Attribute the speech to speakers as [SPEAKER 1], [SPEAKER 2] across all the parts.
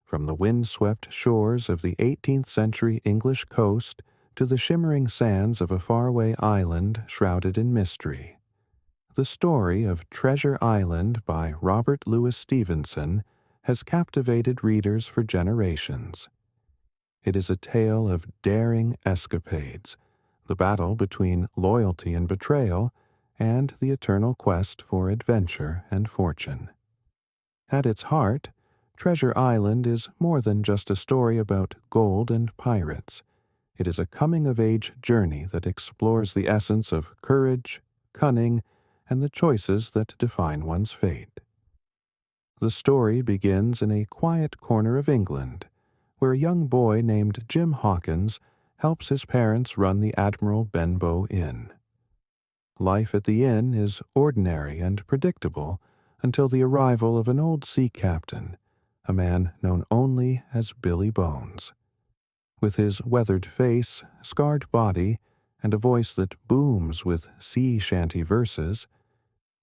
[SPEAKER 1] from the wind-swept shores of the 18th-century English coast to the shimmering sands of a faraway island shrouded in mystery. The story of Treasure Island by Robert Louis Stevenson has captivated readers for generations. It is a tale of daring escapades, the battle between loyalty and betrayal, and the eternal quest for adventure and fortune. At its heart, Treasure Island is more than just a story about gold and pirates. It is a coming-of-age journey that explores the essence of courage, cunning, and the choices that define one's fate. The story begins in a quiet corner of England, where a young boy named Jim Hawkins helps his parents run the Admiral Benbow Inn. Life at the inn is ordinary and predictable until the arrival of an old sea captain, a man known only as Billy Bones. With his weathered face, scarred body, and a voice that booms with sea shanty verses,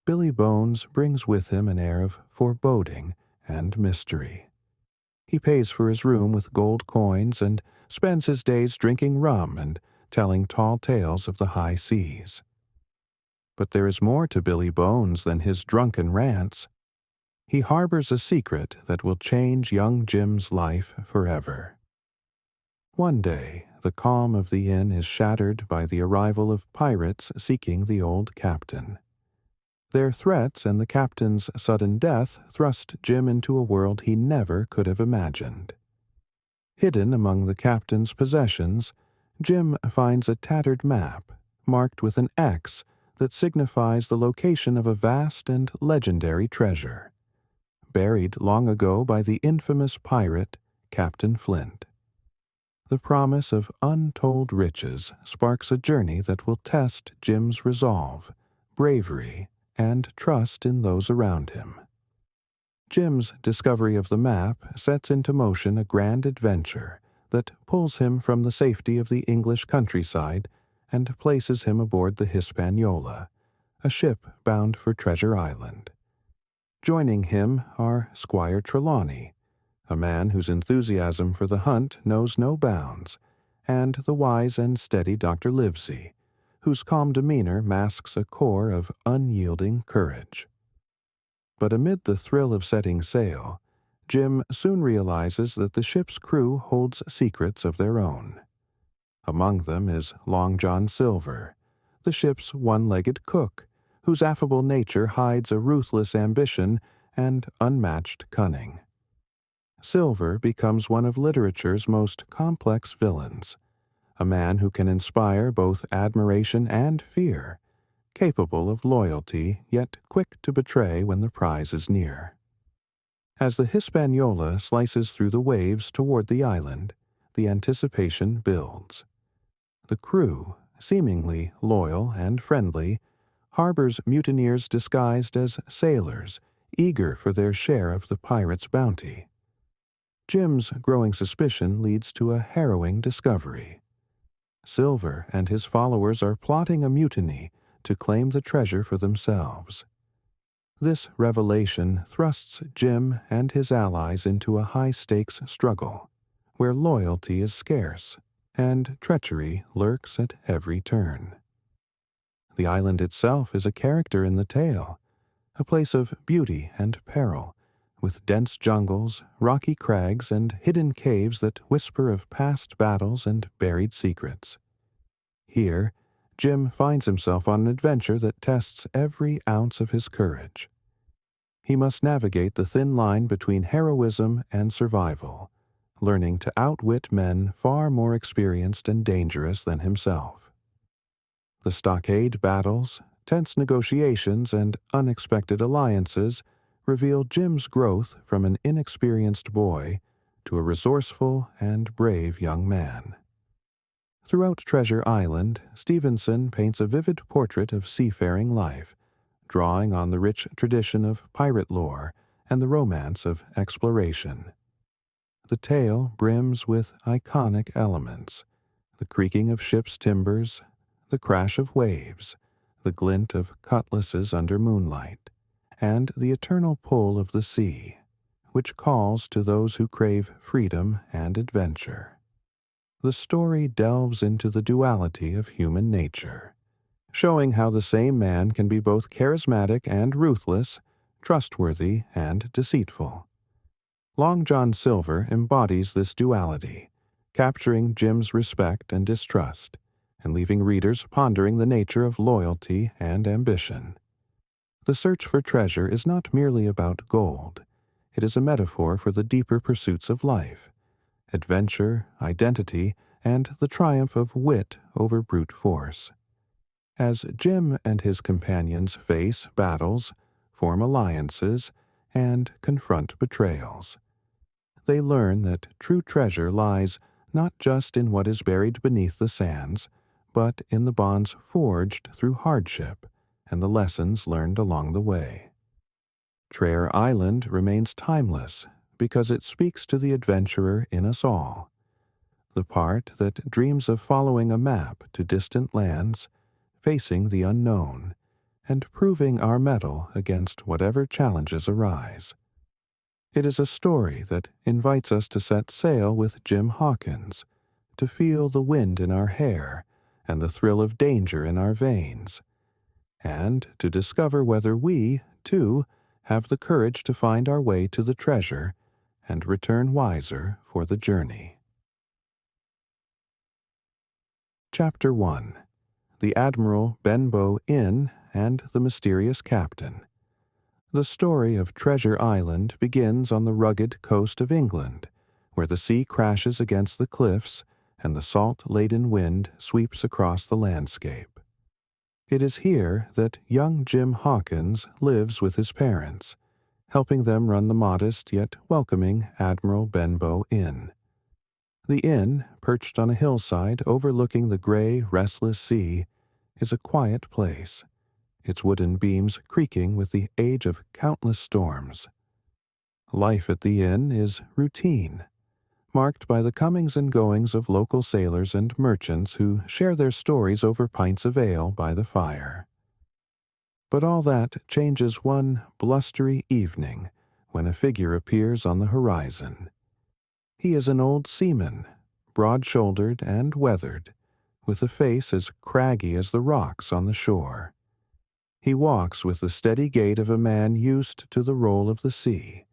[SPEAKER 1] Billy Bones brings with him an air of foreboding and mystery. He pays for his room with gold coins and spends his days drinking rum and telling tall tales of the high seas. But there is more to Billy Bones than his drunken rants. He harbors a secret that will change young Jim's life forever. One day, the calm of the inn is shattered by the arrival of pirates seeking the old captain. Their threats and the captain's sudden death thrust Jim into a world he never could have imagined. Hidden among the captain's possessions, Jim finds a tattered map, marked with an X that signifies the location of a vast and legendary treasure, buried long ago by the infamous pirate, Captain Flint. The promise of untold riches sparks a journey that will test Jim's resolve, bravery, and trust in those around him. Jim's discovery of the map sets into motion a grand adventure that pulls him from the safety of the English countryside and places him aboard the Hispaniola, a ship bound for Treasure Island. Joining him are Squire Trelawney, a man whose enthusiasm for the hunt knows no bounds, and the wise and steady Dr. Livesey, whose calm demeanor masks a core of unyielding courage. But amid the thrill of setting sail, Jim soon realizes that the ship's crew holds secrets of their own. Among them is Long John Silver, the ship's one-legged cook, whose affable nature hides a ruthless ambition and unmatched cunning. Silver becomes one of literature's most complex villains, a man who can inspire both admiration and fear, capable of loyalty, yet quick to betray when the prize is near. As the Hispaniola slices through the waves toward the island, the anticipation builds. The crew, seemingly loyal and friendly, harbors mutineers disguised as sailors, eager for their share of the pirates' bounty. Jim's growing suspicion leads to a harrowing discovery. Silver and his followers are plotting a mutiny to claim the treasure for themselves. This revelation thrusts Jim and his allies into a high-stakes struggle, where loyalty is scarce and treachery lurks at every turn. The island itself is a character in the tale, a place of beauty and peril, with dense jungles, rocky crags, and hidden caves that whisper of past battles and buried secrets. Here, Jim finds himself on an adventure that tests every ounce of his courage. He must navigate the thin line between heroism and survival, learning to outwit men far more experienced and dangerous than himself. The stockade battles, tense negotiations, and unexpected alliances reveal Jim's growth from an inexperienced boy to a resourceful and brave young man. Throughout Treasure Island, Stevenson paints a vivid portrait of seafaring life, drawing on the rich tradition of pirate lore and the romance of exploration. The tale brims with iconic elements: the creaking of ship's timbers, the crash of waves, the glint of cutlasses under moonlight, and the eternal pull of the sea, which calls to those who crave freedom and adventure. The story delves into the duality of human nature, showing how the same man can be both charismatic and ruthless, trustworthy and deceitful. Long John Silver embodies this duality, capturing Jim's respect and distrust, and leaving readers pondering the nature of loyalty and ambition. The search for treasure is not merely about gold. It is a metaphor for the deeper pursuits of life, adventure, identity, and the triumph of wit over brute force. As Jim and his companions face battles, form alliances, and confront betrayals, they learn that true treasure lies not just in what is buried beneath the sands, but in the bonds forged through hardship and the lessons learned along the way. Treasure Island remains timeless because it speaks to the adventurer in us all, the part that dreams of following a map to distant lands, facing the unknown, and proving our mettle against whatever challenges arise. It is a story that invites us to set sail with Jim Hawkins, to feel the wind in our hair and the thrill of danger in our veins, and to discover whether we, too, have the courage to find our way to the treasure and return wiser for the journey. Chapter 1. The Admiral Benbow Inn and the Mysterious Captain. The story of Treasure Island begins on the rugged coast of England, where the sea crashes against the cliffs and the salt-laden wind sweeps across the landscape. It is here that young Jim Hawkins lives with his parents, helping them run the modest yet welcoming Admiral Benbow Inn. The inn, perched on a hillside overlooking the gray, restless sea, is a quiet place, its wooden beams creaking with the age of countless storms. Life at the inn is routine, marked by the comings and goings of local sailors and merchants who share their stories over pints of ale by the fire. But all that changes one blustery evening when a figure appears on the horizon. He is an old seaman, broad-shouldered and weathered, with a face as craggy as the rocks on the shore. He walks with the steady gait of a man used to the roll of the sea,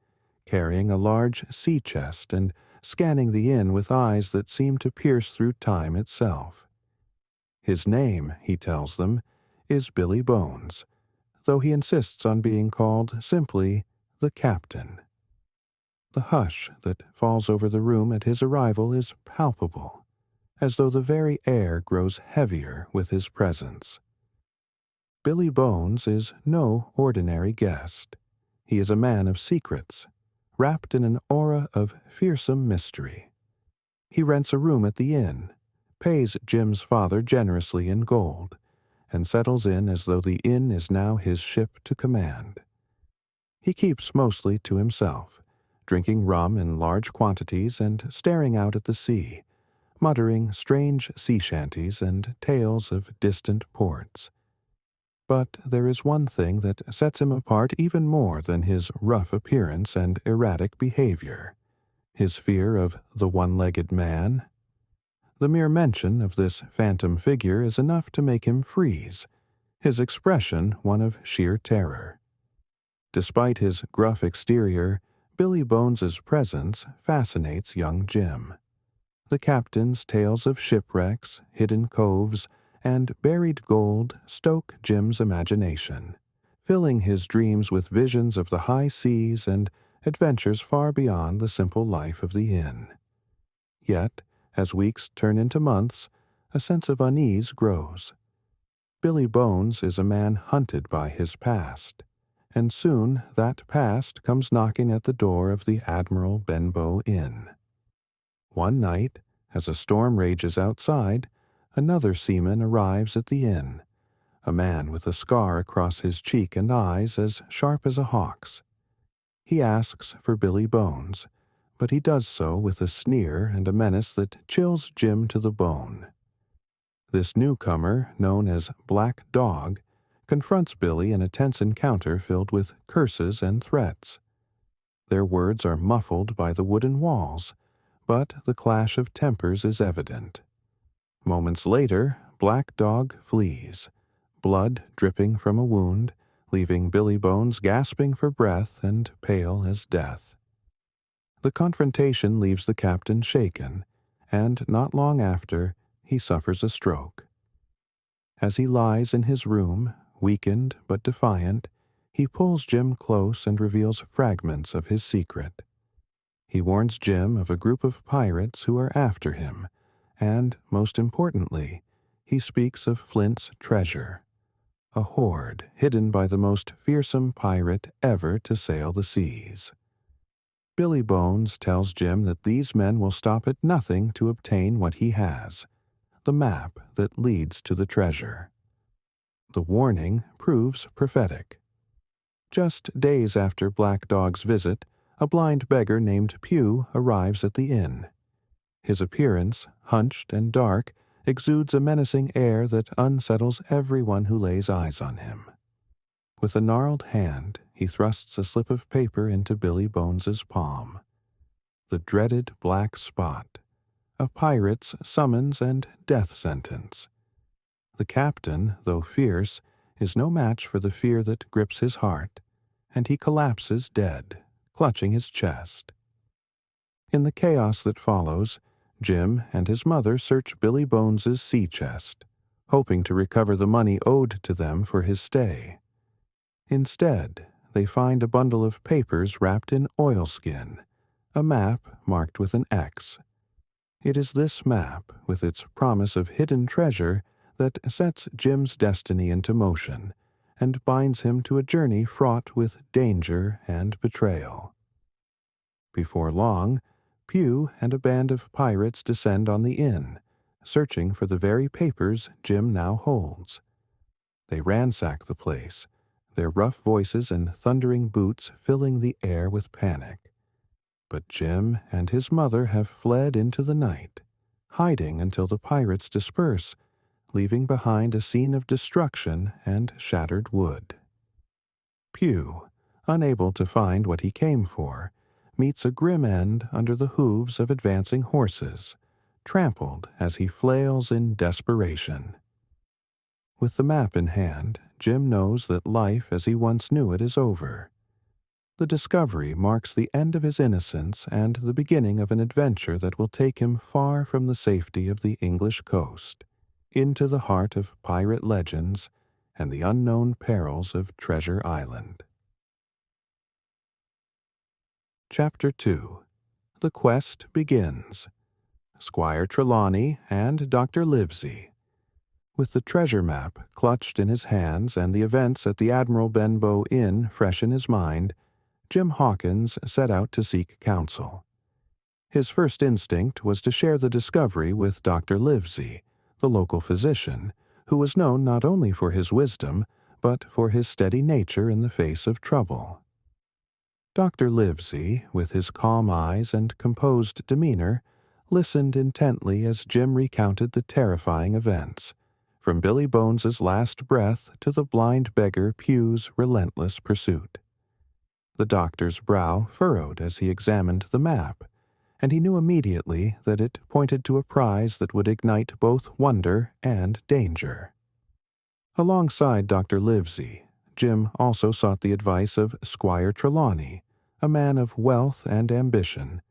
[SPEAKER 1] carrying a large sea chest and scanning the inn with eyes that seem to pierce through time itself. His name, he tells them, is Billy Bones, though he insists on being called simply the Captain. The hush that falls over the room at his arrival is palpable, as though the very air grows heavier with his presence. Billy Bones is no ordinary guest. He is a man of secrets, wrapped in an aura of fearsome mystery. He rents a room at the inn, pays Jim's father generously in gold, and settles in as though the inn is now his ship to command. He keeps mostly to himself, drinking rum in large quantities and staring out at the sea, muttering strange sea shanties and tales of distant ports. But there is one thing that sets him apart even more than his rough appearance and erratic behavior: his fear of the one-legged man. The mere mention of this phantom figure is enough to make him freeze, his expression one of sheer terror. Despite his gruff exterior, Billy Bones's presence fascinates young Jim. The captain's tales of shipwrecks, hidden coves, and buried gold stoke Jim's imagination, filling his dreams with visions of the high seas and adventures far beyond the simple life of the inn. Yet, as weeks turn into months, a sense of unease grows. Billy Bones is a man hunted by his past, and soon that past comes knocking at the door of the Admiral Benbow Inn. One night, as a storm rages outside, another seaman arrives at the inn, a man with a scar across his cheek and eyes as sharp as a hawk's. He asks for Billy Bones, but he does so with a sneer and a menace that chills Jim to the bone. This newcomer, known as Black Dog, confronts Billy in a tense encounter filled with curses and threats. Their words are muffled by the wooden walls, but the clash of tempers is evident. Moments later, Black Dog flees, blood dripping from a wound, leaving Billy Bones gasping for breath and pale as death. The confrontation leaves the captain shaken, and not long after, he suffers a stroke. As he lies in his room, weakened but defiant, he pulls Jim close and reveals fragments of his secret. He warns Jim of a group of pirates who are after him, and, most importantly, he speaks of Flint's treasure, a hoard hidden by the most fearsome pirate ever to sail the seas. Billy Bones tells Jim that these men will stop at nothing to obtain what he has, the map that leads to the treasure. The warning proves prophetic. Just days after Black Dog's visit, a blind beggar named Pew arrives at the inn. His appearance, hunched and dark, exudes a menacing air that unsettles everyone who lays eyes on him. With a gnarled hand, he thrusts a slip of paper into Billy Bones's palm. The dreaded black spot, a pirate's summons and death sentence. The captain, though fierce, is no match for the fear that grips his heart, and he collapses dead, clutching his chest. In the chaos that follows, Jim and his mother search Billy Bones's sea chest, hoping to recover the money owed to them for his stay. Instead, they find a bundle of papers wrapped in oilskin, a map marked with an X. It is this map, with its promise of hidden treasure, that sets Jim's destiny into motion and binds him to a journey fraught with danger and betrayal. Before long, Pew and a band of pirates descend on the inn, searching for the very papers Jim now holds. They ransack the place, their rough voices and thundering boots filling the air with panic. But Jim and his mother have fled into the night, hiding until the pirates disperse, leaving behind a scene of destruction and shattered wood. Pew, unable to find what he came for, meets a grim end under the hooves of advancing horses, trampled as he flails in desperation. With the map in hand, Jim knows that life as he once knew it is over. The discovery marks the end of his innocence and the beginning of an adventure that will take him far from the safety of the English coast, into the heart of pirate legends and the unknown perils of Treasure Island. Chapter 2. The Quest Begins. Squire Trelawney and Dr. Livesey. With the treasure map clutched in his hands and the events at the Admiral Benbow Inn fresh in his mind, Jim Hawkins set out to seek counsel. His first instinct was to share the discovery with Dr. Livesey, the local physician, who was known not only for his wisdom, but for his steady nature in the face of trouble. Dr. Livesey, with his calm eyes and composed demeanor, listened intently as Jim recounted the terrifying events, from Billy Bones's last breath to the blind beggar Pew's relentless pursuit. The doctor's brow furrowed as he examined the map, and he knew immediately that it pointed to a prize that would ignite both wonder and danger. Alongside Dr. Livesey, Jim also sought the advice of Squire Trelawney, a man of wealth and ambition,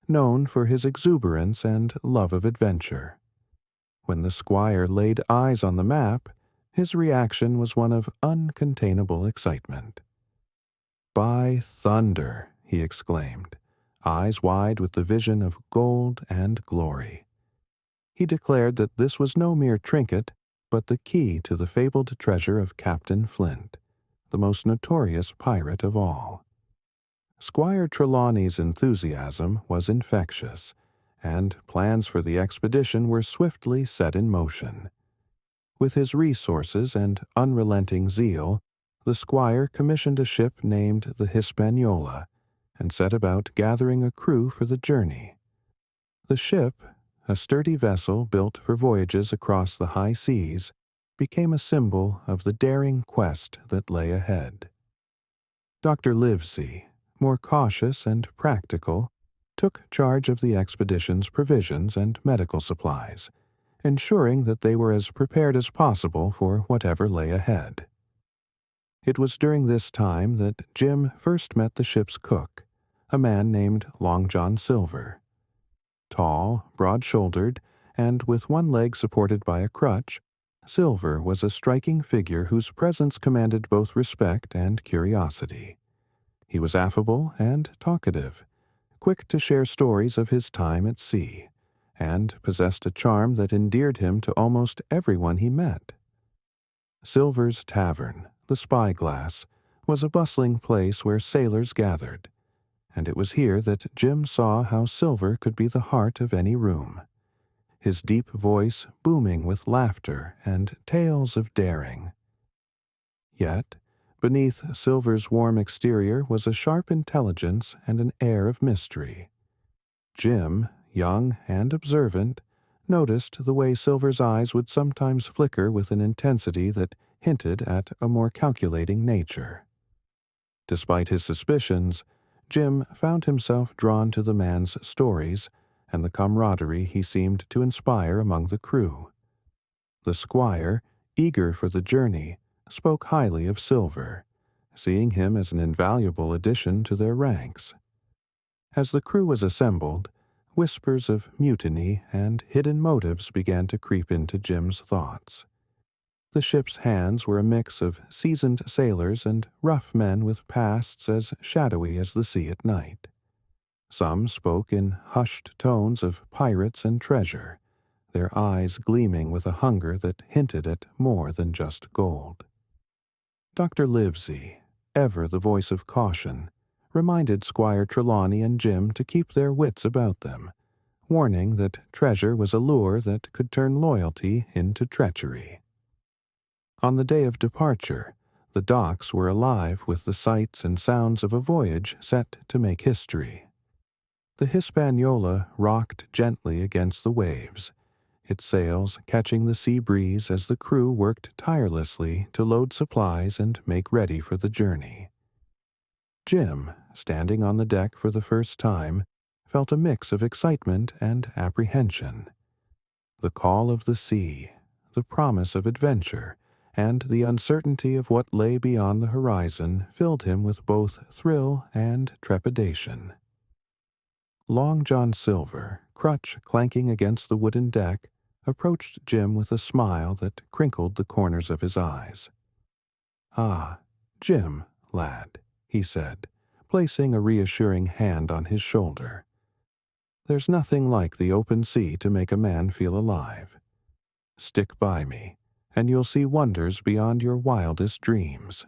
[SPEAKER 1] known for his exuberance and love of adventure. When the squire laid eyes on the map, his reaction was one of uncontainable excitement. "By thunder!" he exclaimed, eyes wide with the vision of gold and glory. He declared that this was no mere trinket, but the key to the fabled treasure of Captain Flint, the most notorious pirate of all. Squire Trelawney's enthusiasm was infectious, and plans for the expedition were swiftly set in motion. With his resources and unrelenting zeal, the squire commissioned a ship named the Hispaniola and set about gathering a crew for the journey. The ship, a sturdy vessel built for voyages across the high seas, became a symbol of the daring quest that lay ahead. Dr. Livesey, more cautious and practical, took charge of the expedition's provisions and medical supplies, ensuring that they were as prepared as possible for whatever lay ahead. It was during this time that Jim first met the ship's cook, a man named Long John Silver. Tall, broad-shouldered, and with one leg supported by a crutch, Silver was a striking figure whose presence commanded both respect and curiosity. He was affable and talkative, quick to share stories of his time at sea, and possessed a charm that endeared him to almost everyone he met. Silver's Tavern, the Spyglass, was a bustling place where sailors gathered, and it was here that Jim saw how Silver could be the heart of any room, his deep voice booming with laughter and tales of daring. Yet, beneath Silver's warm exterior was a sharp intelligence and an air of mystery. Jim, young and observant, noticed the way Silver's eyes would sometimes flicker with an intensity that hinted at a more calculating nature. Despite his suspicions, Jim found himself drawn to the man's stories and the camaraderie he seemed to inspire among the crew. The squire, eager for the journey, spoke highly of Silver, seeing him as an invaluable addition to their ranks. As the crew was assembled, whispers of mutiny and hidden motives began to creep into Jim's thoughts. The ship's hands were a mix of seasoned sailors and rough men with pasts as shadowy as the sea at night. Some spoke in hushed tones of pirates and treasure, their eyes gleaming with a hunger that hinted at more than just gold. Dr. Livesey, ever the voice of caution, reminded Squire Trelawney and Jim to keep their wits about them, warning that treasure was a lure that could turn loyalty into treachery. On the day of departure, the docks were alive with the sights and sounds of a voyage set to make history. The Hispaniola rocked gently against the waves, its sails catching the sea breeze as the crew worked tirelessly to load supplies and make ready for the journey. Jim, standing on the deck for the first time, felt a mix of excitement and apprehension. The call of the sea, the promise of adventure, and the uncertainty of what lay beyond the horizon filled him with both thrill and trepidation. Long John Silver, crutch clanking against the wooden deck, approached Jim with a smile that crinkled the corners of his eyes. "Ah, Jim, lad," he said, placing a reassuring hand on his shoulder. "There's nothing like the open sea to make a man feel alive. Stick by me, and you'll see wonders beyond your wildest dreams."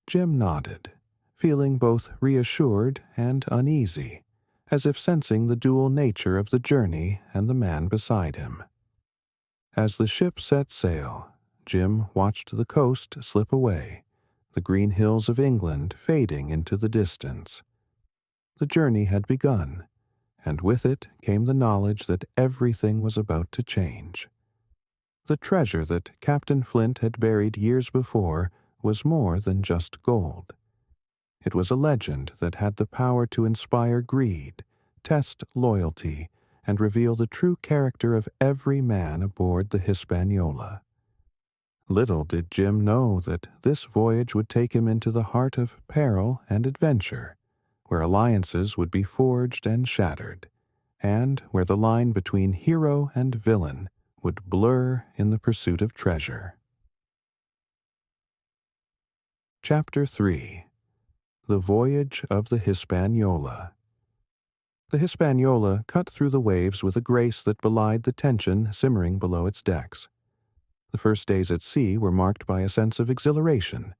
[SPEAKER 1] Jim nodded, feeling both reassured and uneasy, as if sensing the dual nature of the journey and the man beside him. As the ship set sail, Jim watched the coast slip away, the green hills of England fading into the distance. The journey had begun, and with it came the knowledge that everything was about to change. The treasure that Captain Flint had buried years before was more than just gold. It was a legend that had the power to inspire greed, test loyalty, and reveal the true character of every man aboard the Hispaniola. Little did Jim know that this voyage would take him into the heart of peril and adventure, where alliances would be forged and shattered, and where the line between hero and villain would blur in the pursuit of treasure. Chapter 3. The Voyage of the Hispaniola. The Hispaniola cut through the waves with a grace that belied the tension simmering below its decks. The first days at sea were marked by a sense of exhilaration.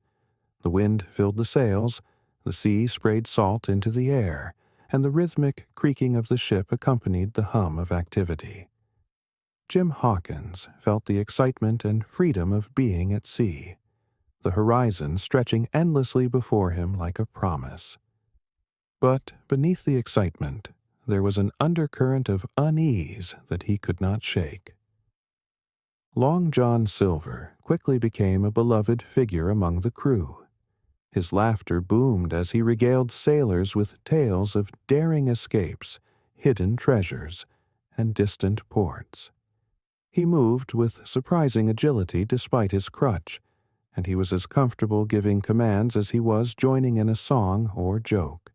[SPEAKER 1] The wind filled the sails, the sea sprayed salt into the air, and the rhythmic creaking of the ship accompanied the hum of activity. Jim Hawkins felt the excitement and freedom of being at sea, the horizon stretching endlessly before him like a promise. But beneath the excitement, there was an undercurrent of unease that he could not shake. Long John Silver quickly became a beloved figure among the crew. His laughter boomed as he regaled sailors with tales of daring escapes, hidden treasures, and distant ports. He moved with surprising agility despite his crutch, and he was as comfortable giving commands as he was joining in a song or joke.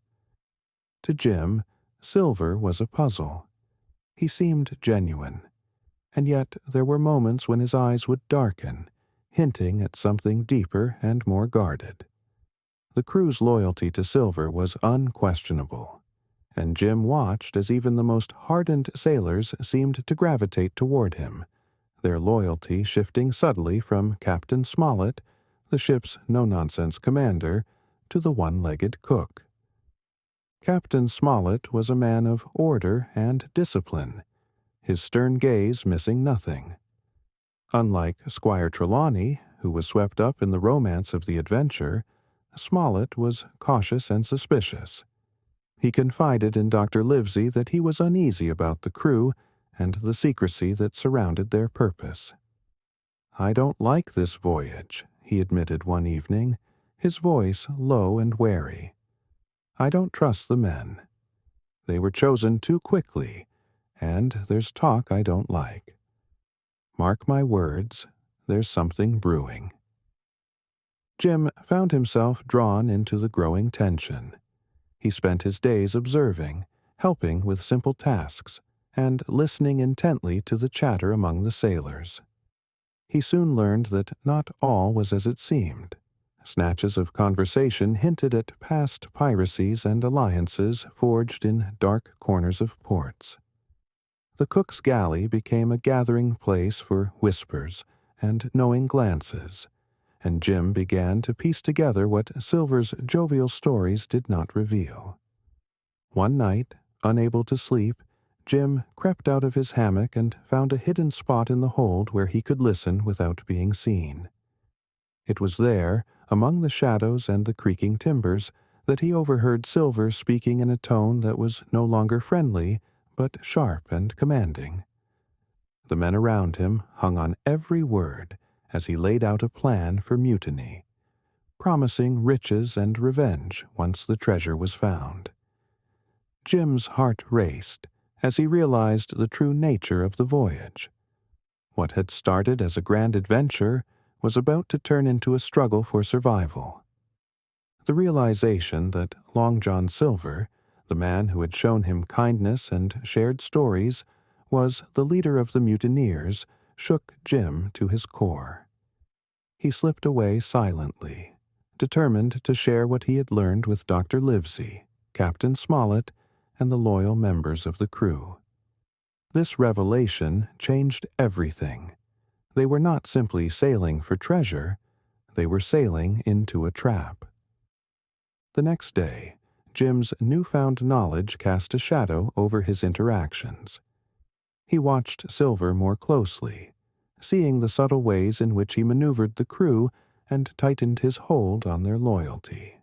[SPEAKER 1] To Jim, Silver was a puzzle. He seemed genuine, and yet there were moments when his eyes would darken, hinting at something deeper and more guarded. The crew's loyalty to Silver was unquestionable, and Jim watched as even the most hardened sailors seemed to gravitate toward him, their loyalty shifting subtly from Captain Smollett, the ship's no-nonsense commander, to the one-legged cook. Captain Smollett was a man of order and discipline, his stern gaze missing nothing. Unlike Squire Trelawney, who was swept up in the romance of the adventure, Smollett was cautious and suspicious. He confided in Dr. Livesey that he was uneasy about the crew and the secrecy that surrounded their purpose. "I don't like this voyage," he admitted one evening, his voice low and wary. "I don't trust the men. They were chosen too quickly, and there's talk I don't like. Mark my words, there's something brewing." Jim found himself drawn into the growing tension. He spent his days observing, helping with simple tasks, and listening intently to the chatter among the sailors. He soon learned that not all was as it seemed. Snatches of conversation hinted at past piracies and alliances forged in dark corners of ports. The cook's galley became a gathering place for whispers and knowing glances, and Jim began to piece together what Silver's jovial stories did not reveal. One night, unable to sleep, Jim crept out of his hammock and found a hidden spot in the hold where he could listen without being seen. It was there, among the shadows and the creaking timbers, that he overheard Silver speaking in a tone that was no longer friendly, but sharp and commanding. The men around him hung on every word as he laid out a plan for mutiny, promising riches and revenge once the treasure was found. Jim's heart raced as he realized the true nature of the voyage. What had started as a grand adventure was about to turn into a struggle for survival. The realization that Long John Silver, the man who had shown him kindness and shared stories, was the leader of the mutineers, shook Jim to his core. He slipped away silently, determined to share what he had learned with Dr. Livesey, Captain Smollett, and the loyal members of the crew. This revelation changed everything. They were not simply sailing for treasure, they were sailing into a trap. The next day, Jim's newfound knowledge cast a shadow over his interactions. He watched Silver more closely, seeing the subtle ways in which he maneuvered the crew and tightened his hold on their loyalty.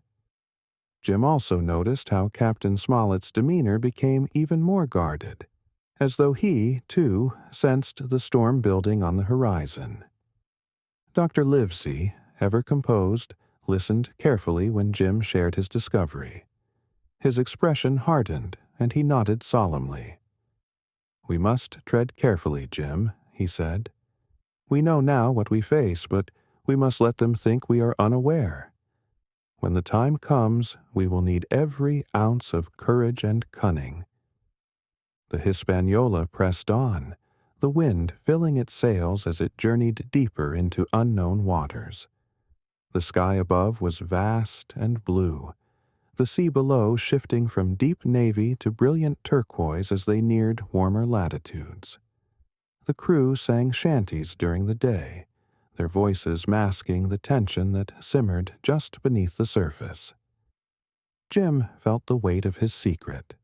[SPEAKER 1] Jim also noticed how Captain Smollett's demeanor became even more guarded, as though he, too, sensed the storm building on the horizon. Dr. Livesey, ever composed, listened carefully when Jim shared his discovery. His expression hardened, and he nodded solemnly. "We must tread carefully, Jim," he said. "We know now what we face, but we must let them think we are unaware. When the time comes, we will need every ounce of courage and cunning." The Hispaniola pressed on, the wind filling its sails as it journeyed deeper into unknown waters. The sky above was vast and blue, the sea below shifting from deep navy to brilliant turquoise as they neared warmer latitudes. The crew sang shanties during the day, their voices masking the tension that simmered just beneath the surface. Jim felt the weight of his secret,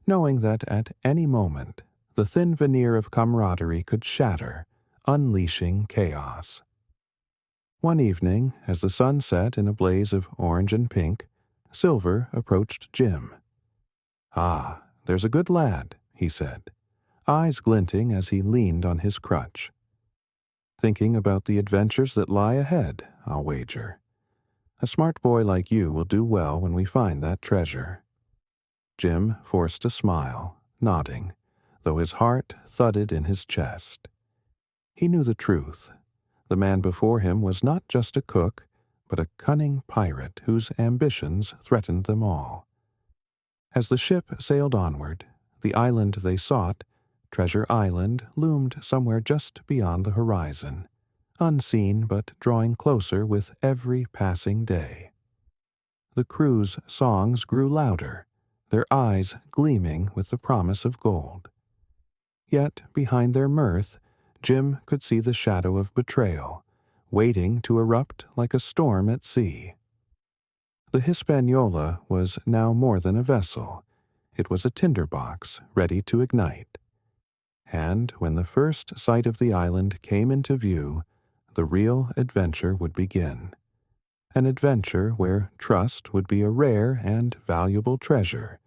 [SPEAKER 1] knowing that at any moment the thin veneer of camaraderie could shatter, unleashing chaos. One evening, as the sun set in a blaze of orange and pink, Silver approached Jim. "Ah, there's a good lad," he said, eyes glinting as he leaned on his crutch. "Thinking about the adventures that lie ahead, I'll wager. A smart boy like you will do well when we find that treasure." Jim forced a smile, nodding, though his heart thudded in his chest. He knew the truth. The man before him was not just a cook, but a cunning pirate whose ambitions threatened them all. As the ship sailed onward, the island they sought, Treasure Island, loomed somewhere just beyond the horizon, unseen but drawing closer with every passing day. The crew's songs grew louder, their eyes gleaming with the promise of gold. Yet behind their mirth, Jim could see the shadow of betrayal, waiting to erupt like a storm at sea. The Hispaniola was now more than a vessel. It was a tinderbox ready to ignite. And when the first sight of the island came into view, the real adventure would begin. An adventure where trust would be a rare and valuable treasure,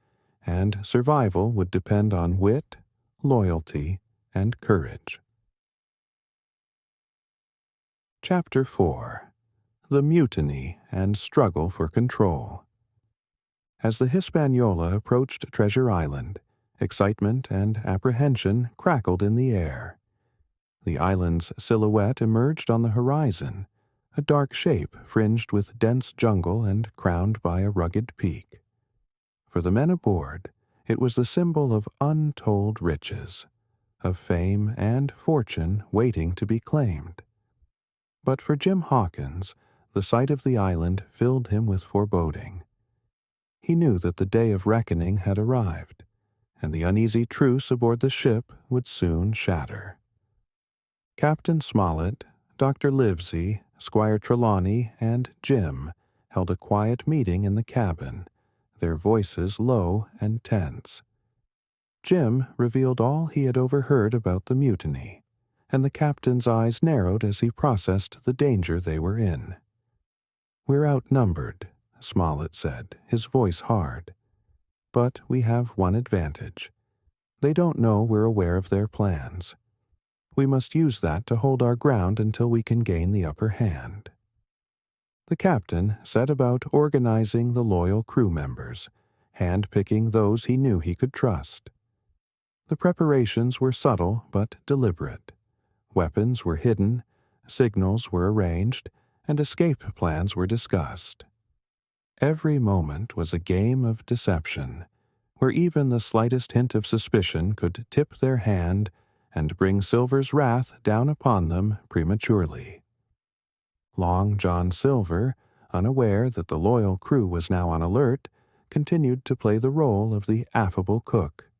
[SPEAKER 1] and survival would depend on wit, loyalty, and courage. Chapter 4. The Mutiny and Struggle for Control. As the Hispaniola approached Treasure Island, excitement and apprehension crackled in the air. The island's silhouette emerged on the horizon, a dark shape fringed with dense jungle and crowned by a rugged peak. For the men aboard, it was the symbol of untold riches, of fame and fortune waiting to be claimed. But for Jim Hawkins, the sight of the island filled him with foreboding. He knew that the day of reckoning had arrived, and the uneasy truce aboard the ship would soon shatter. Captain Smollett, Dr. Livesey, Squire Trelawney, and Jim held a quiet meeting in the cabin, their voices low and tense. Jim revealed all he had overheard about the mutiny, and the captain's eyes narrowed as he processed the danger they were in. "We're outnumbered," Smollett said, his voice hard. "But we have one advantage. They don't know we're aware of their plans. We must use that to hold our ground until we can gain the upper hand." The captain set about organizing the loyal crew members, hand-picking those he knew he could trust. The preparations were subtle but deliberate. Weapons were hidden, signals were arranged, and escape plans were discussed. Every moment was a game of deception, where even the slightest hint of suspicion could tip their hand and bring Silver's wrath down upon them prematurely. Long John Silver, unaware that the loyal crew was now on alert, continued to play the role of the affable cook.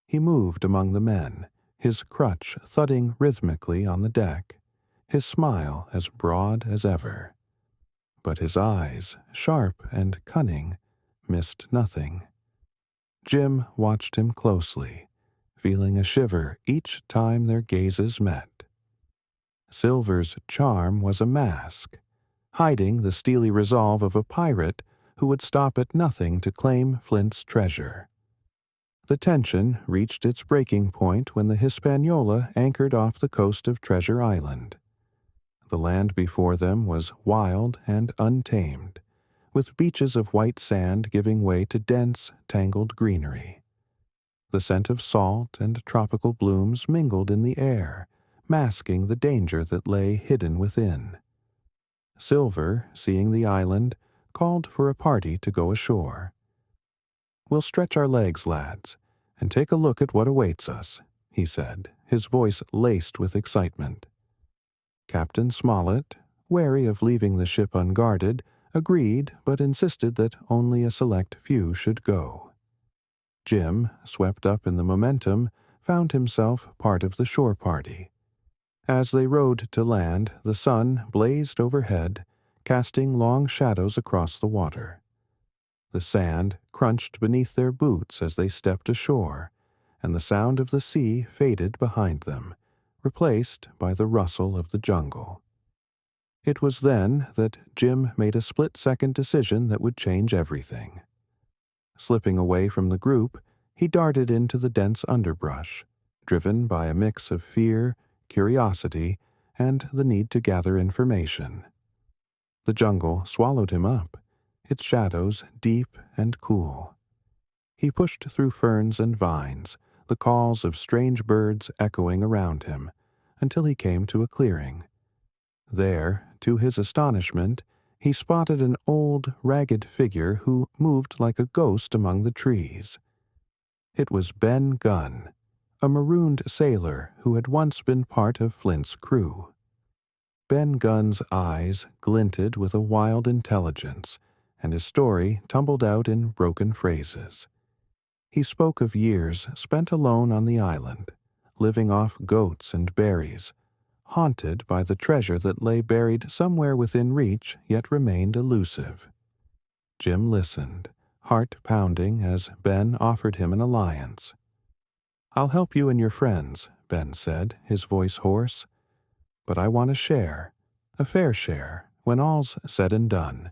[SPEAKER 1] He moved among the men, his crutch thudding rhythmically on the deck, his smile as broad as ever. But his eyes, sharp and cunning, missed nothing. Jim watched him closely, feeling a shiver each time their gazes met. Silver's charm was a mask, hiding the steely resolve of a pirate who would stop at nothing to claim Flint's treasure. The tension reached its breaking point when the Hispaniola anchored off the coast of Treasure Island. The land before them was wild and untamed, with beaches of white sand giving way to dense, tangled greenery. The scent of salt and tropical blooms mingled in the air, masking the danger that lay hidden within. Silver, seeing the island, called for a party to go ashore. "We'll stretch our legs, lads, and take a look at what awaits us," he said, his voice laced with excitement. Captain Smollett, wary of leaving the ship unguarded, agreed but insisted that only a select few should go. Jim, swept up in the momentum, found himself part of the shore party. As they rowed to land, the sun blazed overhead, casting long shadows across the water. The sand crunched beneath their boots as they stepped ashore, and the sound of the sea faded behind them, replaced by the rustle of the jungle. It was then that Jim made a split-second decision that would change everything. Slipping away from the group, he darted into the dense underbrush, driven by a mix of fear, curiosity, and the need to gather information. The jungle swallowed him up, its shadows deep and cool. He pushed through ferns and vines, the calls of strange birds echoing around him, until he came to a clearing. There, to his astonishment, he spotted an old, ragged figure who moved like a ghost among the trees. It was Ben Gunn, a marooned sailor who had once been part of Flint's crew. Ben Gunn's eyes glinted with a wild intelligence, and his story tumbled out in broken phrases. He spoke of years spent alone on the island, living off goats and berries, haunted by the treasure that lay buried somewhere within reach yet remained elusive. Jim listened, heart pounding as Ben offered him an alliance. "I'll help you and your friends," Ben said, his voice hoarse. "But I want a share, a fair share, when all's said and done."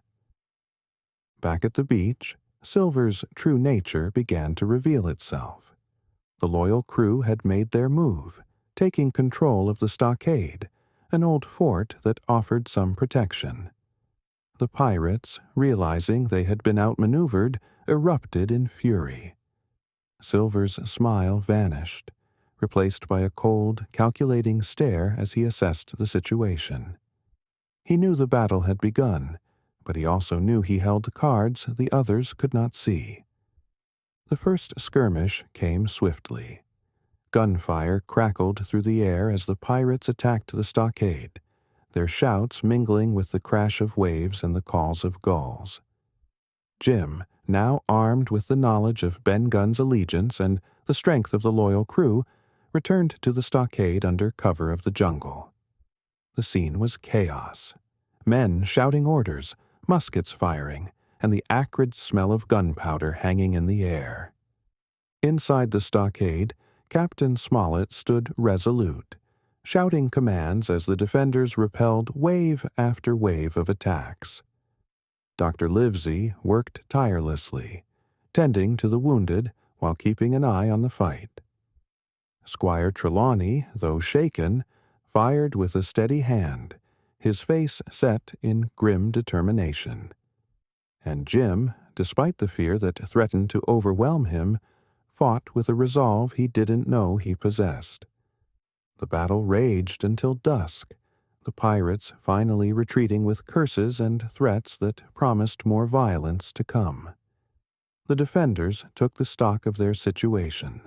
[SPEAKER 1] Back at the beach, Silver's true nature began to reveal itself. The loyal crew had made their move, taking control of the stockade, an old fort that offered some protection. The pirates, realizing they had been outmaneuvered, erupted in fury. Silver's smile vanished, replaced by a cold, calculating stare as he assessed the situation. He knew the battle had begun, but he also knew he held cards the others could not see. The first skirmish came swiftly. Gunfire crackled through the air as the pirates attacked the stockade, their shouts mingling with the crash of waves and the calls of gulls. Jim, now armed with the knowledge of Ben Gunn's allegiance and the strength of the loyal crew, returned to the stockade under cover of the jungle. The scene was chaos. Men shouting orders, muskets firing, and the acrid smell of gunpowder hanging in the air. Inside the stockade, Captain Smollett stood resolute, shouting commands as the defenders repelled wave after wave of attacks. Dr. Livesey worked tirelessly, tending to the wounded while keeping an eye on the fight. Squire Trelawney, though shaken, fired with a steady hand, his face set in grim determination. And Jim, despite the fear that threatened to overwhelm him, fought with a resolve he didn't know he possessed. The battle raged until dusk, the pirates finally retreating with curses and threats that promised more violence to come. The defenders took the stock of their situation,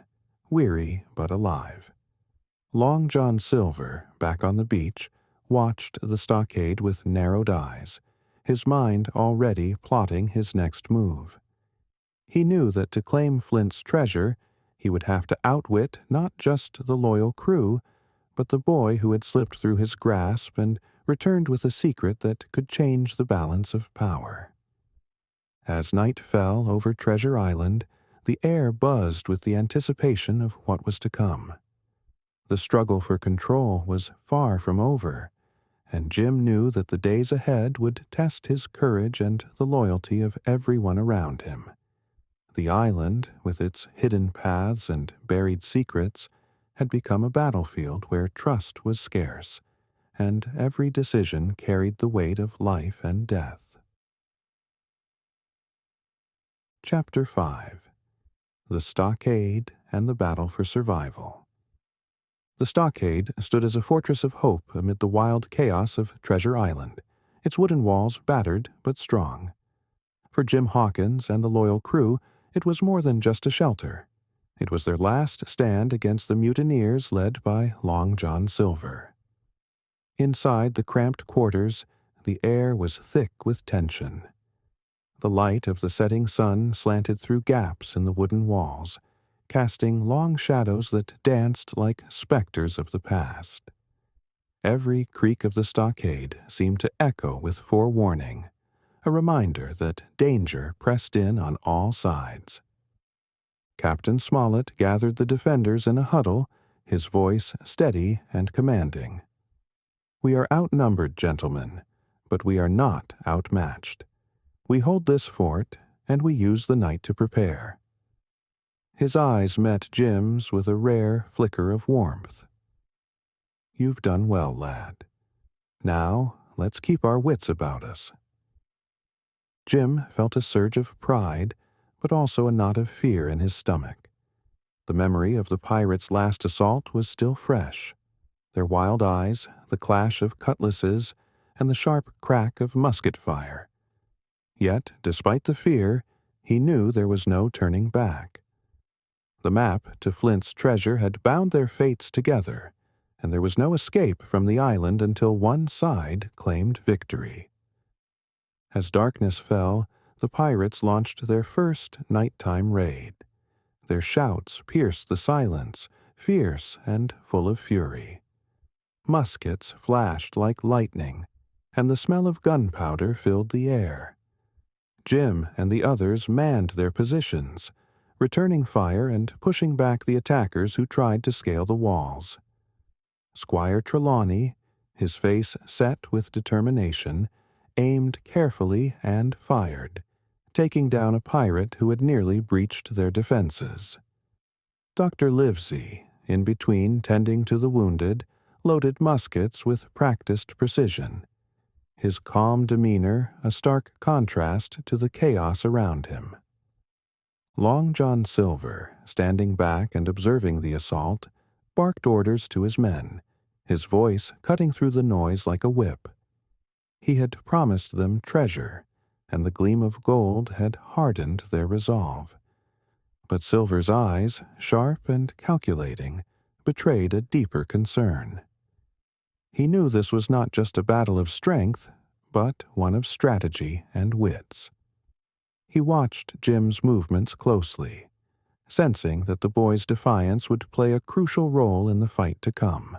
[SPEAKER 1] weary but alive. Long John Silver, back on the beach, watched the stockade with narrowed eyes, his mind already plotting his next move. He knew that to claim Flint's treasure, he would have to outwit not just the loyal crew, but the boy who had slipped through his grasp and returned with a secret that could change the balance of power. As night fell over Treasure Island, the air buzzed with the anticipation of what was to come. The struggle for control was far from over, and Jim knew that the days ahead would test his courage and the loyalty of everyone around him. The island, with its hidden paths and buried secrets, had become a battlefield where trust was scarce, and every decision carried the weight of life and death. Chapter 5. The Stockade and the Battle for Survival. The stockade stood as a fortress of hope amid the wild chaos of Treasure Island, its wooden walls battered but strong. For Jim Hawkins and the loyal crew, it was more than just a shelter. It was their last stand against the mutineers led by Long John Silver. Inside the cramped quarters, the air was thick with tension. The light of the setting sun slanted through gaps in the wooden walls, casting long shadows that danced like specters of the past. Every creak of the stockade seemed to echo with forewarning, a reminder that danger pressed in on all sides. Captain Smollett gathered the defenders in a huddle, his voice steady and commanding. "We are outnumbered, gentlemen, but we are not outmatched. We hold this fort, and we use the night to prepare." His eyes met Jim's with a rare flicker of warmth. "You've done well, lad. Now, let's keep our wits about us." Jim felt a surge of pride, but also a knot of fear in his stomach. The memory of the pirates' last assault was still fresh. Their wild eyes, the clash of cutlasses, and the sharp crack of musket fire. Yet, despite the fear, he knew there was no turning back. The map to Flint's treasure had bound their fates together, and there was no escape from the island until one side claimed victory. As darkness fell, the pirates launched their first nighttime raid. Their shouts pierced the silence, fierce and full of fury. Muskets flashed like lightning, and the smell of gunpowder filled the air. Jim and the others manned their positions, returning fire and pushing back the attackers who tried to scale the walls. Squire Trelawney, his face set with determination, aimed carefully and fired, taking down a pirate who had nearly breached their defenses. Dr. Livesey, in between tending to the wounded, loaded muskets with practiced precision, his calm demeanor a stark contrast to the chaos around him. Long John Silver, standing back and observing the assault, barked orders to his men, his voice cutting through the noise like a whip. He had promised them treasure, and the gleam of gold had hardened their resolve. But Silver's eyes, sharp and calculating, betrayed a deeper concern. He knew this was not just a battle of strength, but one of strategy and wits. He watched Jim's movements closely, sensing that the boy's defiance would play a crucial role in the fight to come.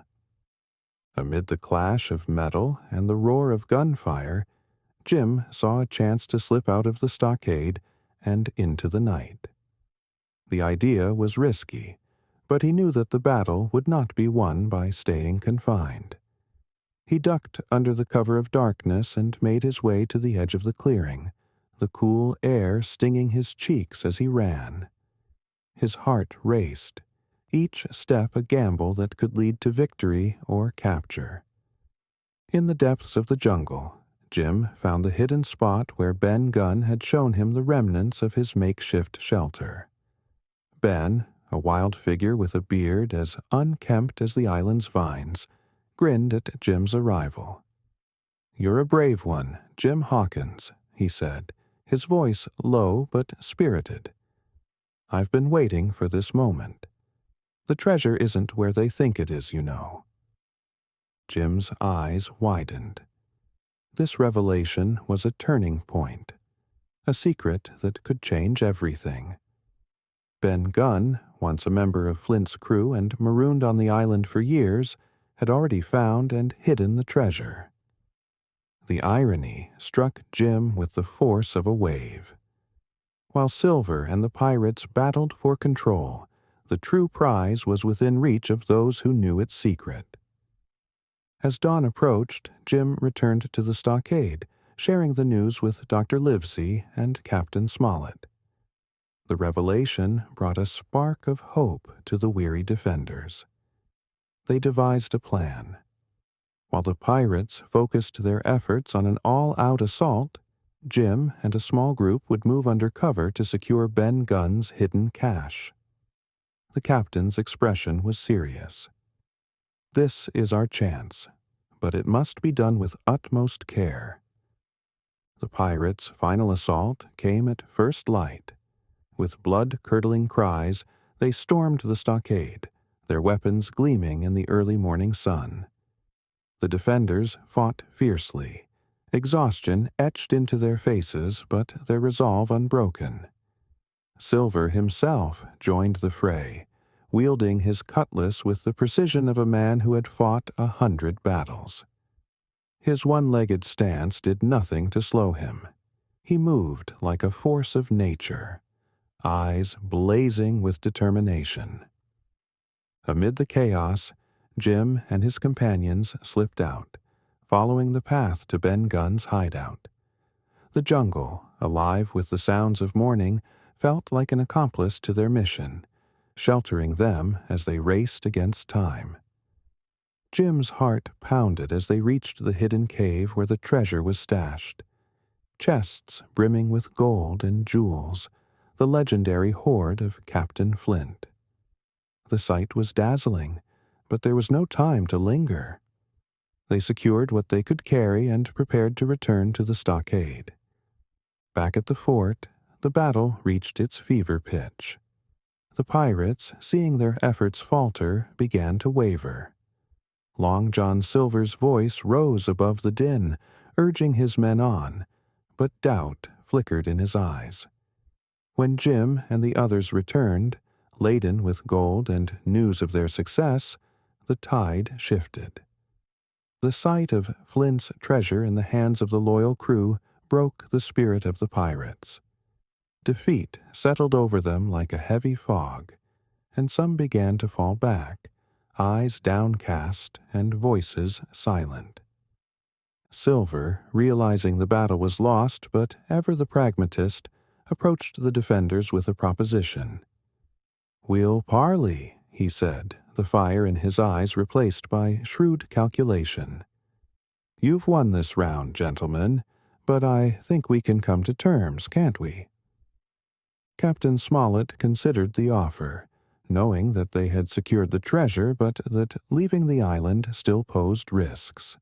[SPEAKER 1] Amid the clash of metal and the roar of gunfire, Jim saw a chance to slip out of the stockade and into the night. The idea was risky, but he knew that the battle would not be won by staying confined. He ducked under the cover of darkness and made his way to the edge of the clearing, the cool air stinging his cheeks as he ran. His heart raced, each step a gamble that could lead to victory or capture. In the depths of the jungle, Jim found the hidden spot where Ben Gunn had shown him the remnants of his makeshift shelter. Ben, a wild figure with a beard as unkempt as the island's vines, grinned at Jim's arrival. "You're a brave one, Jim Hawkins," he said, his voice low but spirited. "I've been waiting for this moment. The treasure isn't where they think it is, you know." Jim's eyes widened. This revelation was a turning point, a secret that could change everything. Ben Gunn, once a member of Flint's crew and marooned on the island for years, had already found and hidden the treasure. The irony struck Jim with the force of a wave. While Silver and the pirates battled for control, the true prize was within reach of those who knew its secret. As dawn approached, Jim returned to the stockade, sharing the news with Dr. Livesey and Captain Smollett. The revelation brought a spark of hope to the weary defenders. They devised a plan. While the pirates focused their efforts on an all-out assault, Jim and a small group would move under cover to secure Ben Gunn's hidden cache. The captain's expression was serious. "This is our chance, but it must be done with utmost care." The pirates' final assault came at first light. With blood-curdling cries, they stormed the stockade, their weapons gleaming in the early morning sun. The defenders fought fiercely, exhaustion etched into their faces, but their resolve unbroken. Silver himself joined the fray, wielding his cutlass with the precision of a man who had fought 100 battles. His one-legged stance did nothing to slow him. He moved like a force of nature, eyes blazing with determination. Amid the chaos, Jim and his companions slipped out, following the path to Ben Gunn's hideout. The jungle, alive with the sounds of morning, felt like an accomplice to their mission, sheltering them as they raced against time. Jim's heart pounded as they reached the hidden cave where the treasure was stashed. chests brimming with gold and jewels, the legendary hoard of Captain Flint. The sight was dazzling, but there was no time to linger. They secured what they could carry and prepared to return to the stockade. Back at the fort, the battle reached its fever pitch. The pirates, seeing their efforts falter, began to waver. Long John Silver's voice rose above the din, urging his men on, but doubt flickered in his eyes. When Jim and the others returned, laden with gold and news of their success, the tide shifted. The sight of Flint's treasure in the hands of the loyal crew broke the spirit of the pirates. Defeat settled over them like a heavy fog, and some began to fall back, eyes downcast and voices silent. Silver, realizing the battle was lost but ever the pragmatist, approached the defenders with a proposition. "We'll parley," he said, the fire in his eyes replaced by shrewd calculation. "You've won this round, gentlemen, but I think we can come to terms, can't we?" Captain Smollett considered the offer, knowing that they had secured the treasure but that leaving the island still posed risks.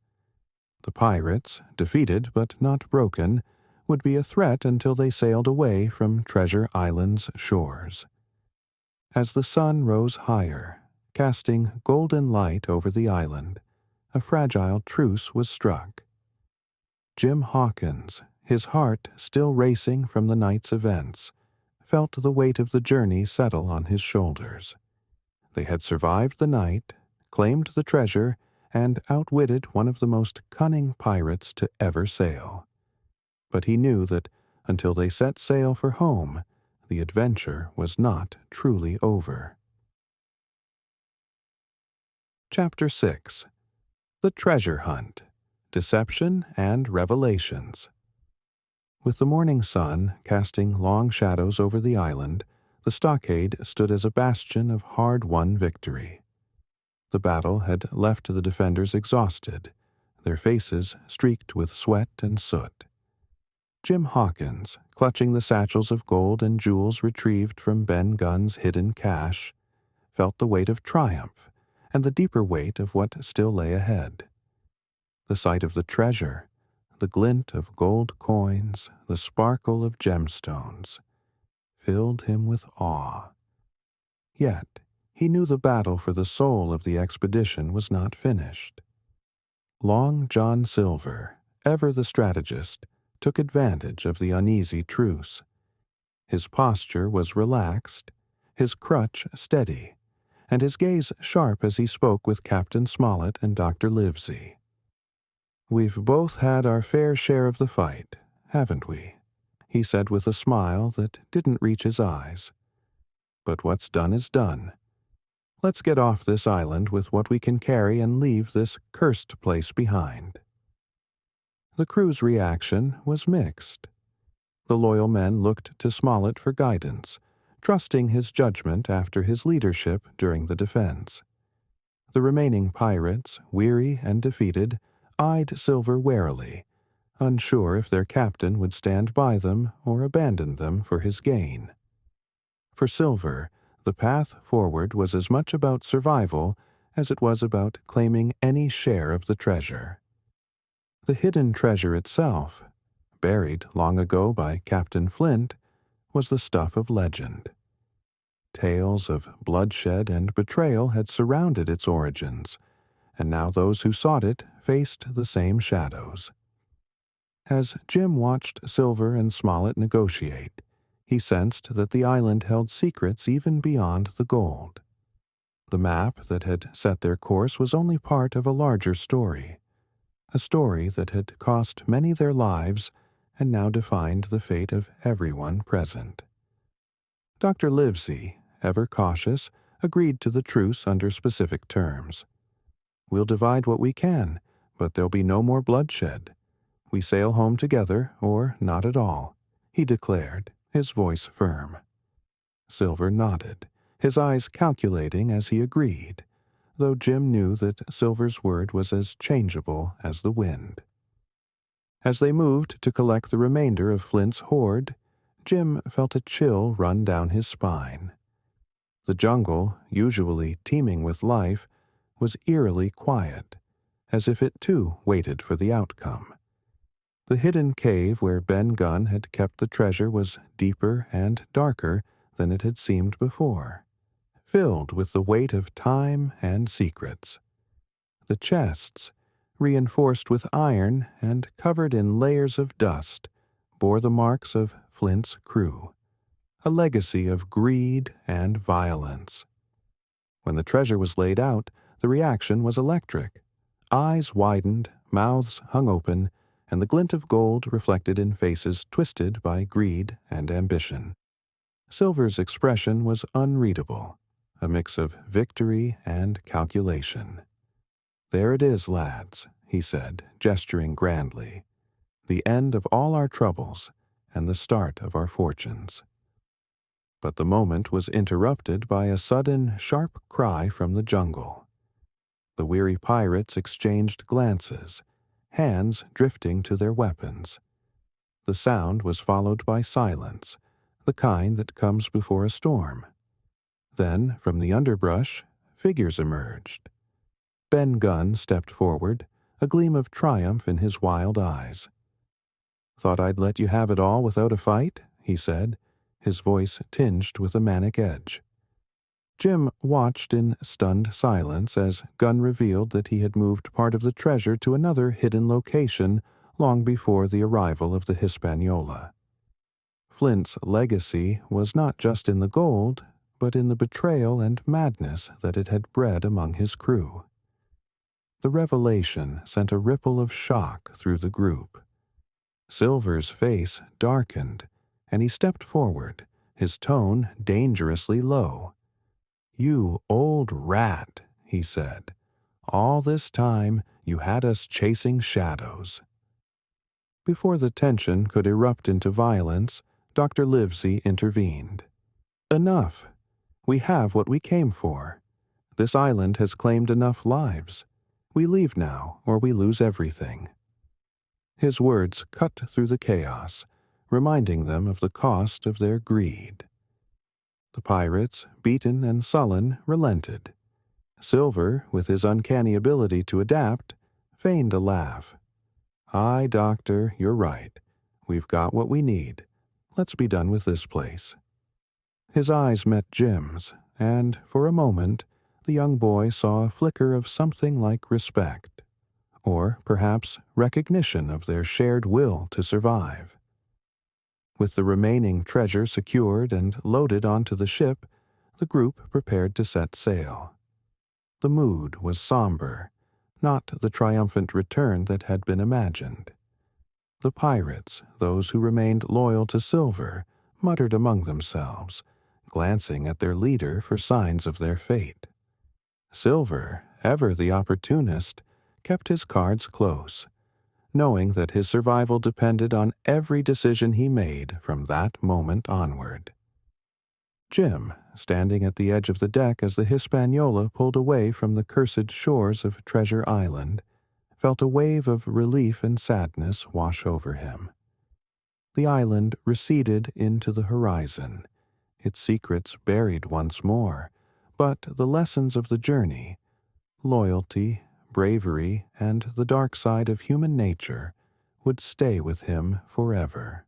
[SPEAKER 1] The pirates, defeated but not broken, would be a threat until they sailed away from Treasure Island's shores. As the sun rose higher, casting golden light over the island, a fragile truce was struck. Jim Hawkins, his heart still racing from the night's events, felt the weight of the journey settle on his shoulders. They had survived the night, claimed the treasure, and outwitted one of the most cunning pirates to ever sail. But he knew that until they set sail for home, the adventure was not truly over. Chapter 6. The Treasure Hunt, Deception and Revelations. With the morning sun casting long shadows over the island, the stockade stood as a bastion of hard-won victory. The battle had left the defenders exhausted, their faces streaked with sweat and soot. Jim Hawkins, clutching the satchels of gold and jewels retrieved from Ben Gunn's hidden cache, felt the weight of triumph and the deeper weight of what still lay ahead. The sight of the treasure, the glint of gold coins, the sparkle of gemstones, filled him with awe. Yet, he knew the battle for the soul of the expedition was not finished. Long John Silver, ever the strategist, took advantage of the uneasy truce. His posture was relaxed, his crutch steady, and his gaze sharp as he spoke with Captain Smollett and Dr. Livesey. "We've both had our fair share of the fight, haven't we?" he said with a smile that didn't reach his eyes. "But what's done is done. Let's get off this island with what we can carry and leave this cursed place behind." The crew's reaction was mixed. The loyal men looked to Smollett for guidance, trusting his judgment after his leadership during the defense. The remaining pirates, weary and defeated, eyed Silver warily, unsure if their captain would stand by them or abandon them for his gain. For Silver, the path forward was as much about survival as it was about claiming any share of the treasure. The hidden treasure itself, buried long ago by Captain Flint, was the stuff of legend. Tales of bloodshed and betrayal had surrounded its origins, and now those who sought it faced the same shadows. As Jim watched Silver and Smollett negotiate, he sensed that the island held secrets even beyond the gold. The map that had set their course was only part of a larger story, a story that had cost many their lives and now defined the fate of everyone present. Dr. Livesey, ever cautious, agreed to the truce under specific terms. "We'll divide what we can, but there'll be no more bloodshed. We sail home together, or not at all," he declared, his voice firm. Silver nodded, his eyes calculating as he agreed, though Jim knew that Silver's word was as changeable as the wind. As they moved to collect the remainder of Flint's hoard, Jim felt a chill run down his spine. The jungle, usually teeming with life, was eerily quiet, as if it too waited for the outcome. The hidden cave where Ben Gunn had kept the treasure was deeper and darker than it had seemed before, filled with the weight of time and secrets. The chests, reinforced with iron and covered in layers of dust, bore the marks of Flint's crew, a legacy of greed and violence. When the treasure was laid out, the reaction was electric. Eyes widened, mouths hung open, and the glint of gold reflected in faces twisted by greed and ambition. Silver's expression was unreadable, a mix of victory and calculation. "There it is, lads," he said, gesturing grandly. "The end of all our troubles and the start of our fortunes." But the moment was interrupted by a sudden, sharp cry from the jungle. The weary pirates exchanged glances, hands drifting to their weapons. The sound was followed by silence, the kind that comes before a storm. Then, from the underbrush, figures emerged. Ben Gunn stepped forward, a gleam of triumph in his wild eyes. "Thought I'd let you have it all without a fight?" he said, his voice tinged with a manic edge. Jim watched in stunned silence as Gunn revealed that he had moved part of the treasure to another hidden location long before the arrival of the Hispaniola. Flint's legacy was not just in the gold, but in the betrayal and madness that it had bred among his crew. The revelation sent a ripple of shock through the group. Silver's face darkened, and he stepped forward, his tone dangerously low. "You old rat," he said. "All this time you had us chasing shadows." Before the tension could erupt into violence, Dr. Livesey intervened. "Enough. We have what we came for. This island has claimed enough lives. We leave now, or we lose everything." His words cut through the chaos, reminding them of the cost of their greed. The pirates, beaten and sullen, relented. Silver, with his uncanny ability to adapt, feigned a laugh. "Aye, Doctor, you're right. We've got what we need. Let's be done with this place." His eyes met Jim's, and, for a moment, the young boy saw a flicker of something like respect, or perhaps recognition of their shared will to survive. With the remaining treasure secured and loaded onto the ship, the group prepared to set sail. The mood was somber, not the triumphant return that had been imagined. The pirates, those who remained loyal to Silver, muttered among themselves, glancing at their leader for signs of their fate. Silver, ever the opportunist, kept his cards close, knowing that his survival depended on every decision he made from that moment onward. Jim, standing at the edge of the deck as the Hispaniola pulled away from the cursed shores of Treasure Island, felt a wave of relief and sadness wash over him. The island receded into the horizon, its secrets buried once more, but the lessons of the journey, loyalty, bravery, and the dark side of human nature, would stay with him forever.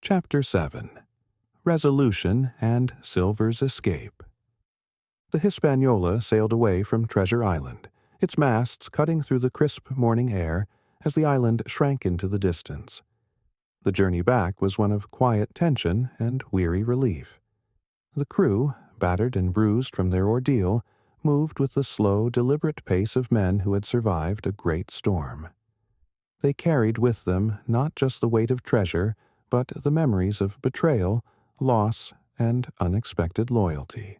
[SPEAKER 1] Chapter 7. Resolution and Silver's Escape. The Hispaniola sailed away from Treasure Island, its masts cutting through the crisp morning air as the island shrank into the distance. The journey back was one of quiet tension and weary relief. The crew, battered and bruised from their ordeal, moved with the slow, deliberate pace of men who had survived a great storm. They carried with them not just the weight of treasure, but the memories of betrayal, loss, and unexpected loyalty.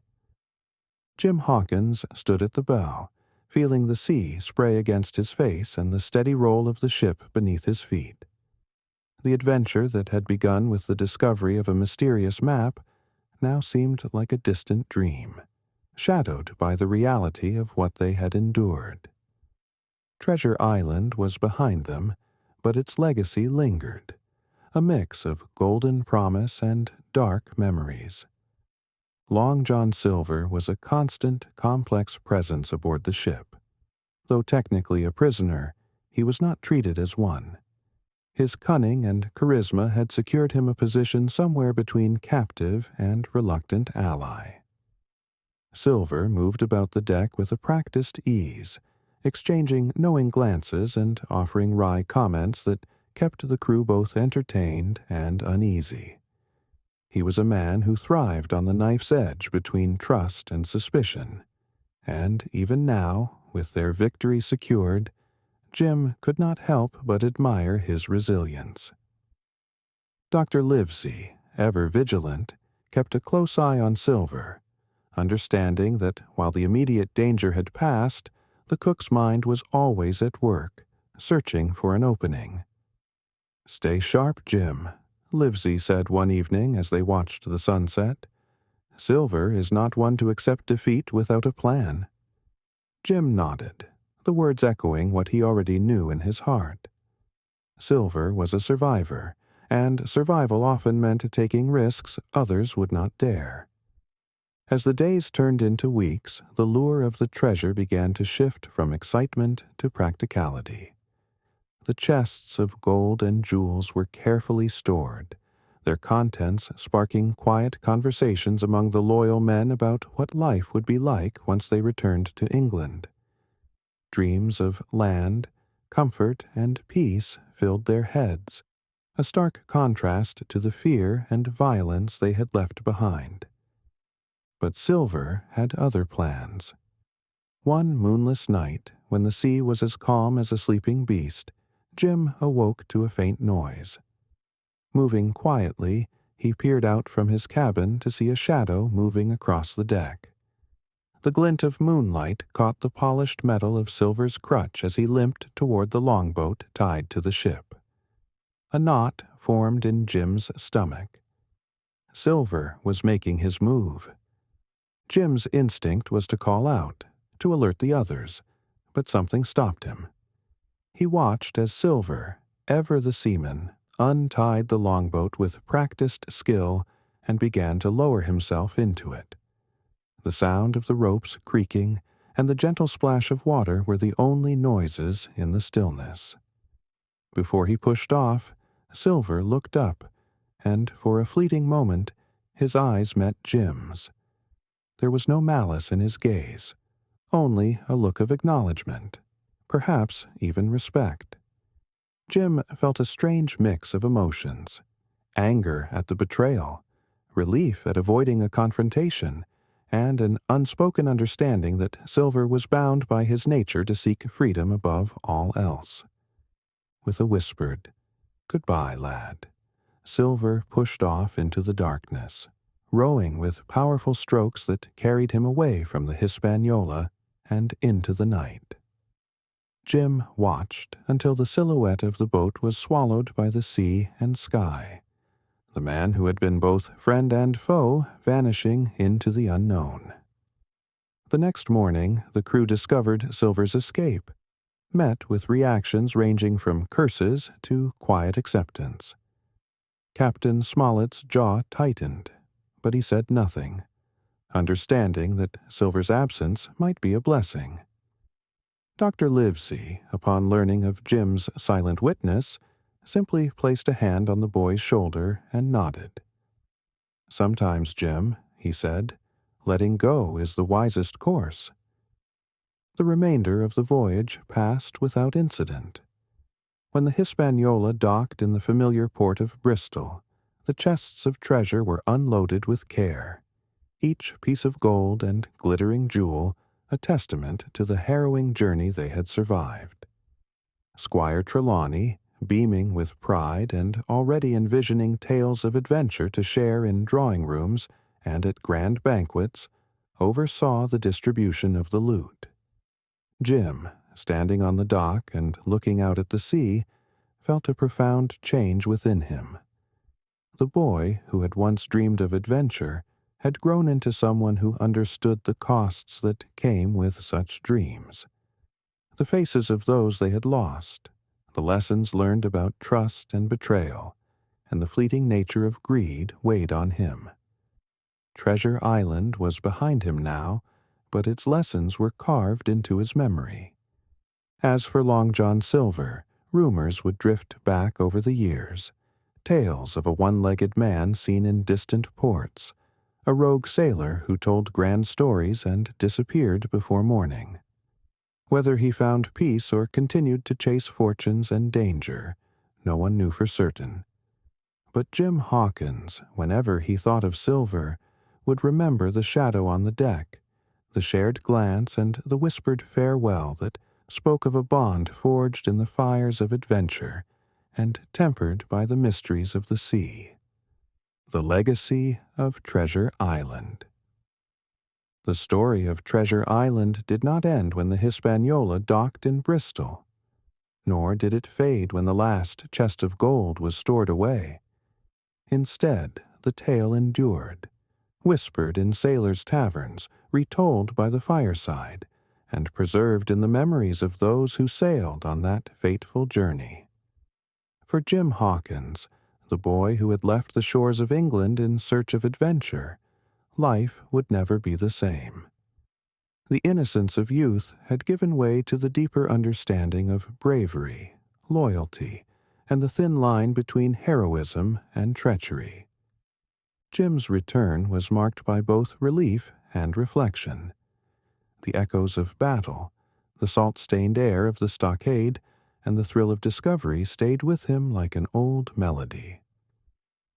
[SPEAKER 1] Jim Hawkins stood at the bow, feeling the sea spray against his face and the steady roll of the ship beneath his feet. The adventure that had begun with the discovery of a mysterious map now seemed like a distant dream, shadowed by the reality of what they had endured. Treasure Island was behind them, but its legacy lingered, a mix of golden promise and dark memories. Long John Silver was a constant, complex presence aboard the ship. Though technically a prisoner, he was not treated as one. His cunning and charisma had secured him a position somewhere between captive and reluctant ally. Silver moved about the deck with a practiced ease, exchanging knowing glances and offering wry comments that kept the crew both entertained and uneasy. He was a man who thrived on the knife's edge between trust and suspicion, and even now, with their victory secured, Jim could not help but admire his resilience. Dr. Livesey, ever vigilant, kept a close eye on Silver, understanding that while the immediate danger had passed, the cook's mind was always at work, searching for an opening. "Stay sharp, Jim," Livesey said one evening as they watched the sunset. "Silver is not one to accept defeat without a plan." Jim nodded, the words echoing what he already knew in his heart. Silver was a survivor, and survival often meant taking risks others would not dare. As the days turned into weeks, the lure of the treasure began to shift from excitement to practicality. The chests of gold and jewels were carefully stored, their contents sparking quiet conversations among the loyal men about what life would be like once they returned to England. Dreams of land, comfort, and peace filled their heads, a stark contrast to the fear and violence they had left behind. But Silver had other plans. One moonless night, when the sea was as calm as a sleeping beast, Jim awoke to a faint noise. Moving quietly, he peered out from his cabin to see a shadow moving across the deck. The glint of moonlight caught the polished metal of Silver's crutch as he limped toward the longboat tied to the ship. A knot formed in Jim's stomach. Silver was making his move. Jim's instinct was to call out, to alert the others, but something stopped him. He watched as Silver, ever the seaman, untied the longboat with practiced skill and began to lower himself into it. The sound of the ropes creaking and the gentle splash of water were the only noises in the stillness. Before he pushed off, Silver looked up, and for a fleeting moment his eyes met Jim's. There was no malice in his gaze, only a look of acknowledgement, perhaps even respect. Jim felt a strange mix of emotions: anger at the betrayal, relief at avoiding a confrontation, and an unspoken understanding that Silver was bound by his nature to seek freedom above all else. With a whispered, "Goodbye, lad," Silver pushed off into the darkness, rowing with powerful strokes that carried him away from the Hispaniola and into the night. Jim watched until the silhouette of the boat was swallowed by the sea and sky, the man who had been both friend and foe vanishing into the unknown. The next morning, the crew discovered Silver's escape, met with reactions ranging from curses to quiet acceptance. Captain Smollett's jaw tightened, but he said nothing, understanding that Silver's absence might be a blessing. Dr. Livesey, upon learning of Jim's silent witness, simply placed a hand on the boy's shoulder and nodded. "Sometimes, Jim," he said, "letting go is the wisest course." The remainder of the voyage passed without incident. When the Hispaniola docked in the familiar port of Bristol, the chests of treasure were unloaded with care, each piece of gold and glittering jewel a testament to the harrowing journey they had survived. Squire Trelawney, beaming with pride and already envisioning tales of adventure to share in drawing-rooms and at grand banquets, oversaw the distribution of the loot. Jim, standing on the dock and looking out at the sea, felt a profound change within him. The boy, who had once dreamed of adventure, had grown into someone who understood the costs that came with such dreams. the faces of those they had lost, the lessons learned about trust and betrayal, and the fleeting nature of greed weighed on him. Treasure Island was behind him now, but its lessons were carved into his memory. As for Long John Silver, rumors would drift back over the years, tales of a one-legged man seen in distant ports, a rogue sailor who told grand stories and disappeared before morning. Whether he found peace or continued to chase fortunes and danger, no one knew for certain. But Jim Hawkins, whenever he thought of Silver, would remember the shadow on the deck, the shared glance and the whispered farewell that spoke of a bond forged in the fires of adventure and tempered by the mysteries of the sea. The legacy of Treasure Island. The story of Treasure Island did not end when the Hispaniola docked in Bristol, nor did it fade when the last chest of gold was stored away. Instead, the tale endured, whispered in sailors' taverns, retold by the fireside, and preserved in the memories of those who sailed on that fateful journey. For Jim Hawkins, the boy who had left the shores of England in search of adventure, life would never be the same. The innocence of youth had given way to the deeper understanding of bravery, loyalty, and the thin line between heroism and treachery. Jim's return was marked by both relief and reflection. The echoes of battle, the salt-stained air of the stockade, and the thrill of discovery stayed with him like an old melody.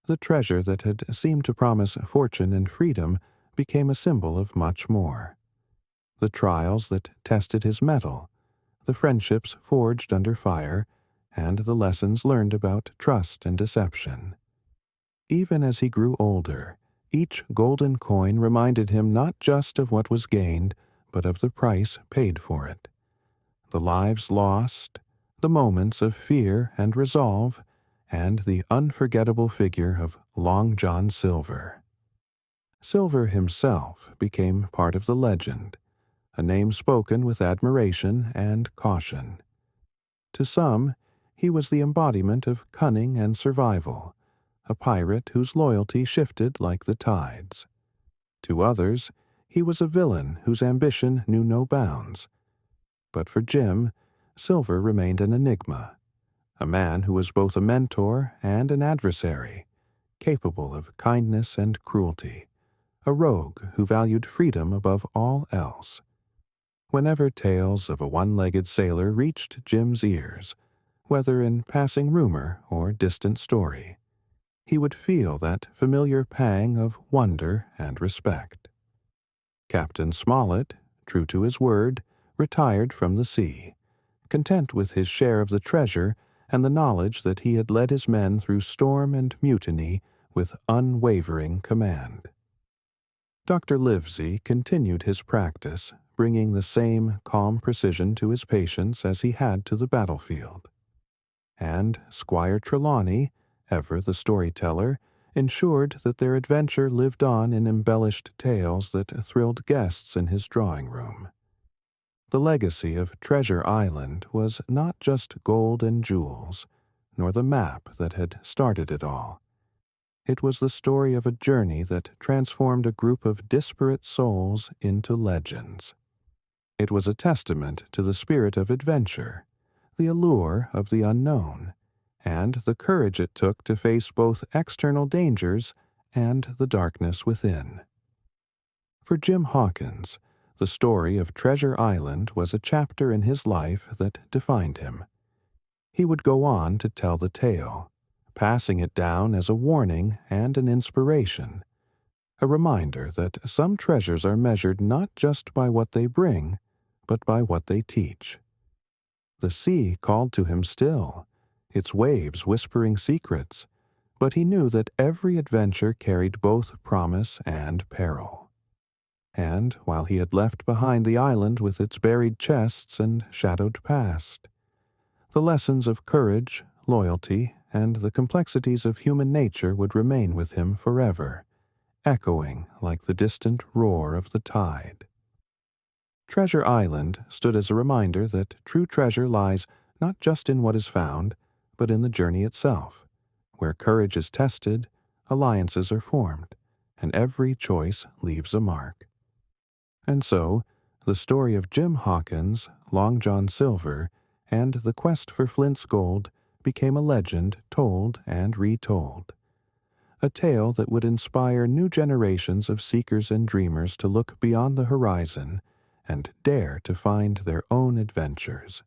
[SPEAKER 1] The treasure that had seemed to promise fortune and freedom became a symbol of much more. The trials that tested his mettle, the friendships forged under fire, and the lessons learned about trust and deception. Even as he grew older, each golden coin reminded him not just of what was gained, but of the price paid for it. The lives lost, the moments of fear and resolve, and the unforgettable figure of Long John Silver. Silver himself became part of the legend, a name spoken with admiration and caution. To some, he was the embodiment of cunning and survival, a pirate whose loyalty shifted like the tides. To others, he was a villain whose ambition knew no bounds. But for Jim, Silver remained an enigma, a man who was both a mentor and an adversary, capable of kindness and cruelty, a rogue who valued freedom above all else. Whenever tales of a one-legged sailor reached Jim's ears, whether in passing rumor or distant story, he would feel that familiar pang of wonder and respect. Captain Smollett, true to his word, retired from the sea, content with his share of the treasure and the knowledge that he had led his men through storm and mutiny with unwavering command. Dr. Livesey continued his practice, bringing the same calm precision to his patients as he had to the battlefield. And Squire Trelawney, ever the storyteller, ensured that their adventure lived on in embellished tales that thrilled guests in his drawing room. The legacy of Treasure Island was not just gold and jewels, nor the map that had started it all. It was the story of a journey that transformed a group of disparate souls into legends. It was a testament to the spirit of adventure, the allure of the unknown, and the courage it took to face both external dangers and the darkness within. For Jim Hawkins, the story of Treasure Island was a chapter in his life that defined him. He would go on to tell the tale, passing it down as a warning and an inspiration, a reminder that some treasures are measured not just by what they bring, but by what they teach. The sea called to him still, its waves whispering secrets, but he knew that every adventure carried both promise and peril. And while he had left behind the island with its buried chests and shadowed past, the lessons of courage, loyalty, and the complexities of human nature would remain with him forever, echoing like the distant roar of the tide. Treasure Island stood as a reminder that true treasure lies not just in what is found, but in the journey itself, where courage is tested, alliances are formed, and every choice leaves a mark. And so, the story of Jim Hawkins, Long John Silver, and the quest for Flint's gold became a legend told and retold. A tale that would inspire new generations of seekers and dreamers to look beyond the horizon and dare to find their own adventures.